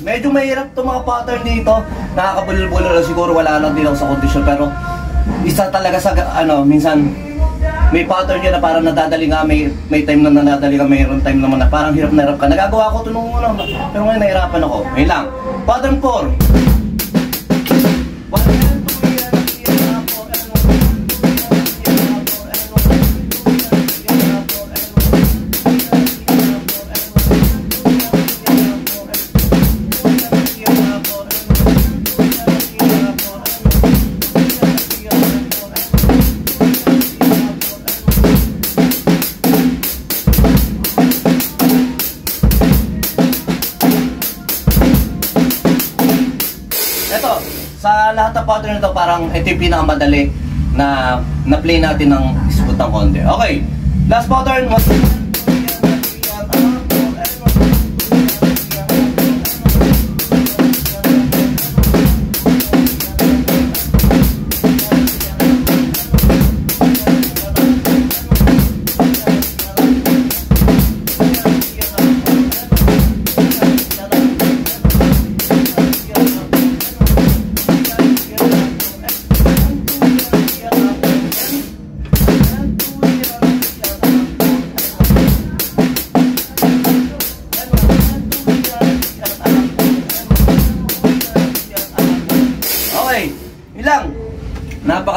Medyo mahirap itong mga pattern dito. Nakakabulol-bulol na siguro, wala lang din ako sa kondisyon. Pero isa talaga sa minsan may pattern yun na parang nadadali nga, may time na nadadali ka, mayroon time naman na parang hirap na hirap ka. Nagagawa ko ito nung una, pero ngayon nahirapan ako. Ngayon lang. Pattern 4. Sa lahat ng pattern nito, parang ito yung pinakamadali na play natin ng smooth ng konti. Okay, last pattern.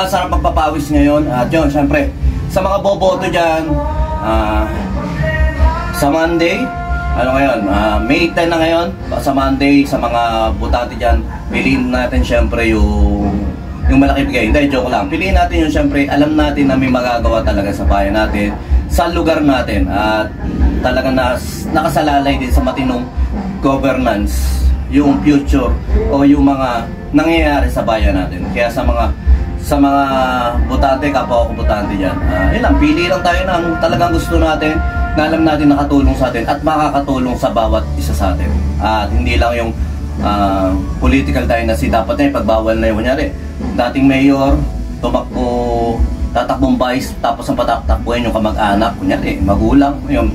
napakasarap magpapawis ngayon. At yun, syempre, sa mga boboto dyan, sa Monday, ano ngayon, May 10 na ngayon, sa Monday, sa mga botante dyan, piliin natin syempre yung malaki bigay. Hindi, joke lang. Piliin natin yung syempre, alam natin na may magagawa talaga sa bayan natin, sa lugar natin, at talagang nakasalalay din sa matinong governance, yung future o yung mga nangyayari sa bayan natin. Kaya sa mga botante, kapwa ko botante dyan, ilang, pili lang tayo ng talagang gusto natin, na alam natin nakatulong sa atin at makakatulong sa bawat isa sa atin. At hindi lang yung political dynasty, dapat na ipagbawal na yung kunyari dating mayor tumakbo, tatakbong vice, tapos ang patakbuhin yung kamag-anak, kunyari magulang, yung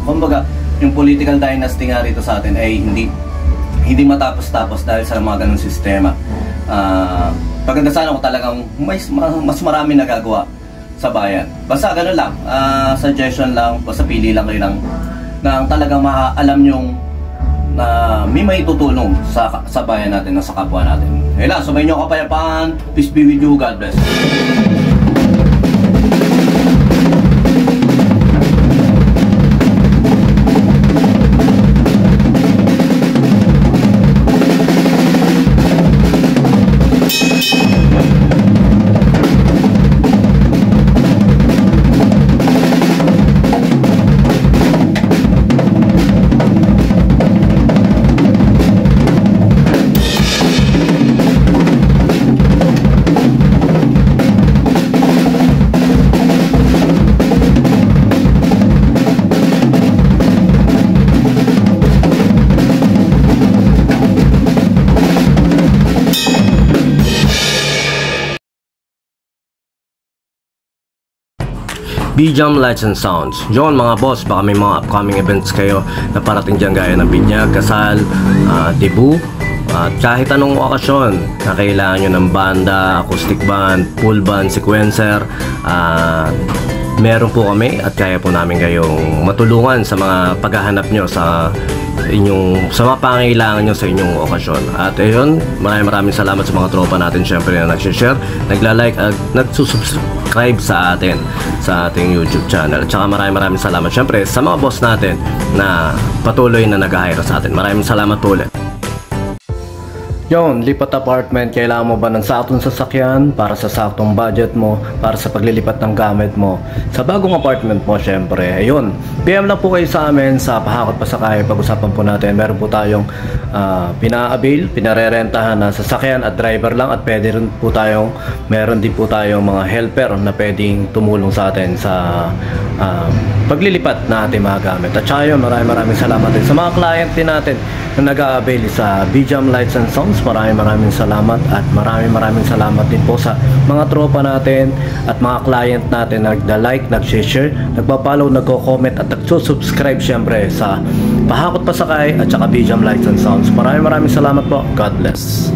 kumbaga yung political dynasty nga rito sa atin ay hindi matapos-tapos dahil sa mga ganung sistema. Paganda sana ko talagang mas marami nagagawa sa bayan. Basta ganun lang, suggestion lang, basta pili lang kayo ng talagang alam nyong na may tutulong sa bayan natin, sa kapwa natin. Ayun lang, sumayin nyo kapayapaan. Peace be with you. God bless. BJAM Lights and Sounds. Yun mga boss, baka may mga upcoming events kayo na parating dyan gaya ng binyag, kasal, debut, at kahit anong okasyon na kailangan nyo ng banda, acoustic band, full band, sequencer, meron po kami at kaya po namin kayong matulungan sa mga paghahanap nyo sa mga pangailangan nyo sa inyong okasyon. At ayun, maraming salamat sa mga tropa natin syempre na nagsishare, nagla-like at nagsusubscribe sa atin sa ating YouTube channel. At saka maraming salamat syempre sa mga boss natin na patuloy na nag-hire sa atin. Maraming salamat po ulit. Yon, lipat apartment, kailangan mo ba ng saktong sasakyan para sa saktong budget mo, para sa paglilipat ng gamit mo sa bagong apartment mo? Syempre, ayun, PM lang po kayo sa amin sa Pahakot Pasakay. Pag-usapan po natin, meron po tayong pina-avail, pinarerentahan na sasakyan at driver lang, at pwede rin po meron din po tayong mga helper na pwedeng tumulong sa atin sa paglilipat na ating mga gamit. At saka yun, maraming salamat din sa mga client din natin na nag-a-avail sa BJAM Lights and Sounds. Maraming salamat, at maraming salamat din po sa mga tropa natin at mga client natin na nagda-like, nag-share, nagpa-follow, nagko-comment at nagsusubscribe syempre sa Pahakot Pasakay at saka BJAM Lights and Sounds. Maraming salamat po. God bless.